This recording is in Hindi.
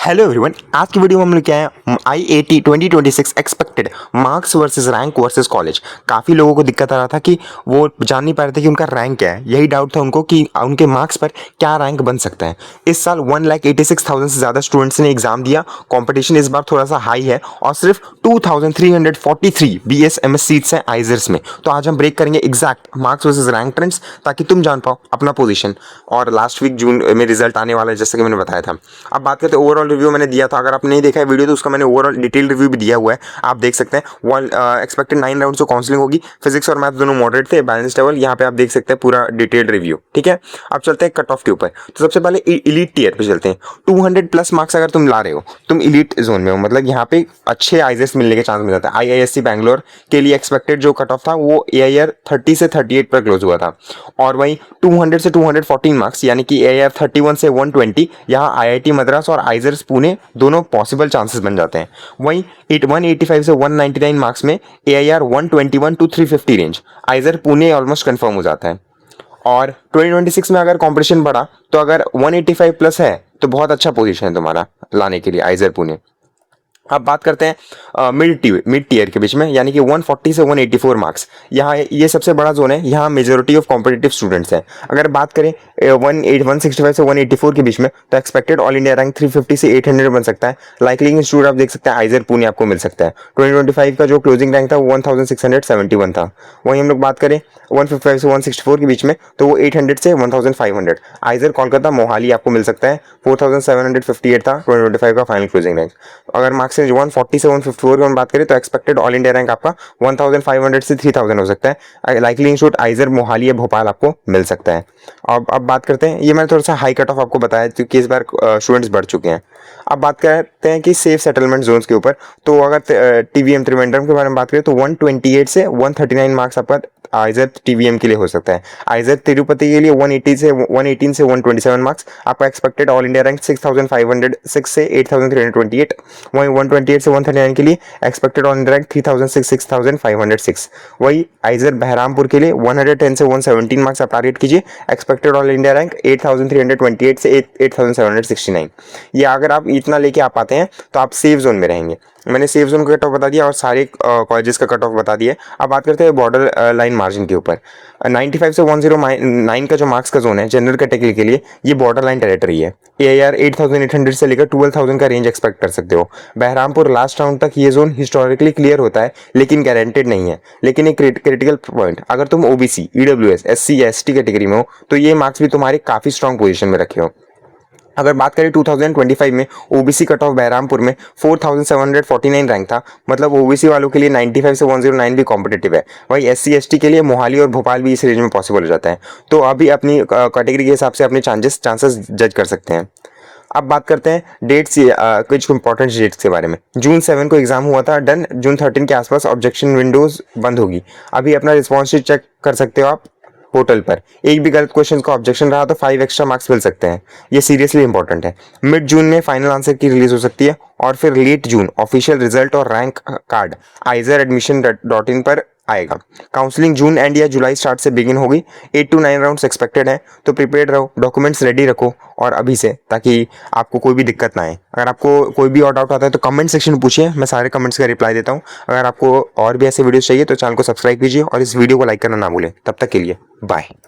हेलो एवरीवन, आज की वीडियो में हम लोग क्या है IIT 2026 expected marks versus rank versus college. काफ़ी लोगों को दिक्कत आ रहा था कि वो जान नहीं पा रहे थे कि उनका रैंक क्या है। यही डाउट था उनको कि उनके मार्क्स पर क्या रैंक बन सकता है। इस साल 1,86,000 से ज़्यादा स्टूडेंट्स ने एग्जाम दिया। कंपटीशन इस बार थोड़ा सा हाई है और सिर्फ 2,343 BSMS सीट्स हैं आइजर्स में। तो आज हम ब्रेक करेंगे exact marks versus rank trends, ताकि तुम जान पाओ अपना पोजीशन। और लास्ट वीक जून में रिजल्ट आने वाला है, जैसे कि मैंने बताया था। अब बात करते हैं ओवरऑल रिव्यू मैंने दिया था। अगर आपने नहीं देखा है वीडियो तो उसका मैंने ओवरऑल डिटेल रिव्यू भी दिया हुआ है, आप देख सकते हैं। एक्सपेक्टेड 9 राउंड से काउंसलिंग होगी। फिजिक्स और मैथ दोनों मॉडरेट थे, बैलेंस लेवल यहाँ पे आप देख सकते हैं पूरा डिटेल्ड रिव्यू। ठीक है, अब चलते हैं कट ऑफ के ऊपर। तो सबसे पहले इलीट टीयर पे चलते हैं। 200 प्लस मार्क्स अगर तुम ला रहे हो, तुम इलीट जोन में हो, मतलब यहाँ पे अच्छे आइजेस मिलने के चांस मिल जाता है। IISc बैंगलोर के लिए एक्सपेक्टेड जो कट ऑफ था वो AIR 30 से 38 पर क्लोज हुआ था। और वहीं 200 से 214 मार्क्स यानी कि AIR 31 से 120 यहाँ IIT मद्रास और आइजर्स पुणे दोनों पॉसिबल चांसेस बन जाते हैं। वहीं 185 से 199 मार्क्स में AIR 121 टू 350 range IISER Pune almost confirm हो जाता है। और 2026 में अगर कंपटीशन बढ़ा तो अगर 185 प्लस है तो बहुत अच्छा पोजीशन है तुम्हारा लाने के लिए आइजर पुणे। अब बात करते हैं मिड टीयर के बीच में, यानी कि 140 से 184 मार्क्स। यहाँ ये सबसे बड़ा जोन है, यहाँ मेजोरिटी ऑफ कॉम्पिटिटिव स्टूडेंट्स हैं। अगर बात करें 165 से 184 के बीच में, तो एक्सपेक्टेड ऑल इंडिया रैंक 350 से 800 बन सकता है। लाइकली इंस्टीट्यूट आप देख सकते हैं आइजर पुणे आपको मिल सकता है। 2025 का जो क्लोजिंग रैंक था वो 1671 था। वहीं हम लोग बात करें 155 से 164 के बीच में, तो वो 800 से 1500 आइजर कोलकाता मोहाली आपको मिल सकता है। 4758 था 2025 का फाइनल क्लोजिंग रैंक। अगर मार्क्स 140 से 154 की हम बात करें तो एक्सपेक्टेड ऑल इंडिया रैंक आपका 1500 से 3000 हो सकता है। लाइकली इंस्टीट्यूट आइजर मोहाली या भोपाल आपको मिल सकता है। अब बात करते हैं, ये मैंने थोड़ा सा हाई कट ऑफ आपको बताया क्योंकि इस बार स्टूडेंट्स बढ़ चुके हैं। अब बात करते हैं कि सेफ सेटलमेंट जोन्स के ऊपर। तो अगर TVM त्रिवेंद्रम के बारे में बात करें तो 128 से 139 मार्क्स आपका आइजर TVM के लिए हो सकता है। आइजर तिरुपति के लिए 118 से 127 मार्क्स आपका एक्सपेक्टेड ऑल इंडिया रैंक 6506 से 8328। वहीं 128 से 139 के लिए एक्सपेक्टेड ऑल इंडिया रैंक 6506। वही आइजर बहरामपुर के लिए 110 से 117 मार्क्स आप टारगेट कीजिए। एक्सपेक्टेड ऑल इंडिया रैंक 8328 से 8769। ये अगर आप इतना लेके आ पाते हैं तो आप सेफ जोन में रहेंगे। मैंने सेफ जोन का कट ऑफ बता दिया और सारे कॉलेजेस का कट ऑफ बता दिया। अब बात करते हैं बॉर्डर लाइन मार्जिन के ऊपर। 95 से 109 का जो मार्क्स का जोन है जनरल कैटेगरी के लिए, ये बॉर्डर लाइन टेरिटरी है। AIR 8800 से लेकर 12,000 का रेंज एक्सपेक्ट कर सकते हो। बहरामपुर लास्ट राउंड तक ये जोन हिस्टोरिकली क्लियर होता है, लेकिन गारंटेड नहीं है। लेकिन एक क्रिटिकल पॉइंट, अगर तुम OBC, EWS, SC या ST कैटेगरी में हो तो ये मार्क्स भी तुम्हारे काफी स्ट्रॉन्ग पोजीशन में रखे हो। अगर बात करें 2025 में OBC कट ऑफ बहरामपुर में 4749 रैंक था, मतलब OBC वालों के लिए 95 से 109 भी कॉम्पिटिटिव है। वही SC ST के लिए मोहाली और भोपाल भी इस रेंज में पॉसिबल हो जाता है। तो अभी अपनी कैटेगरी के हिसाब से अपने चांसेस जज कर सकते हैं। अब बात करते हैं डेट्स, कुछ इंपॉर्टेंट डेट्स के बारे में। जून 7 को एग्जाम हुआ था, डन। जून 13 के आसपास ऑब्जेक्शन विंडोज बंद होगी। अभी अपना रिस्पॉन्स शीट चेक कर सकते हो आप पोर्टल पर। एक भी गलत क्वेश्चन का ऑब्जेक्शन रहा तो 5 एक्स्ट्रा मार्क्स मिल सकते हैं। ये सीरियसली इंपॉर्टेंट है। मिड जून में फाइनल आंसर की रिलीज हो सकती है और फिर लेट जून ऑफिशियल रिजल्ट और रैंक कार्ड aizeradmission.in पर आएगा। काउंसलिंग जून एंड या जुलाई स्टार्ट से बिगिन होगी। 8 to 9 राउंड्स एक्सपेक्टेड है, तो प्रिपेयर्ड रहो, डॉक्यूमेंट्स रेडी रखो और अभी से, ताकि आपको कोई भी दिक्कत ना आए। अगर आपको कोई भी और डाउट आता है तो कमेंट सेक्शन में पूछिए, मैं सारे कमेंट्स का रिप्लाई देता हूँ। अगर आपको और भी ऐसे वीडियोस चाहिए तो चैनल को सब्सक्राइब कीजिए और इस वीडियो को लाइक करना ना भूलें। तब तक के लिए बाय।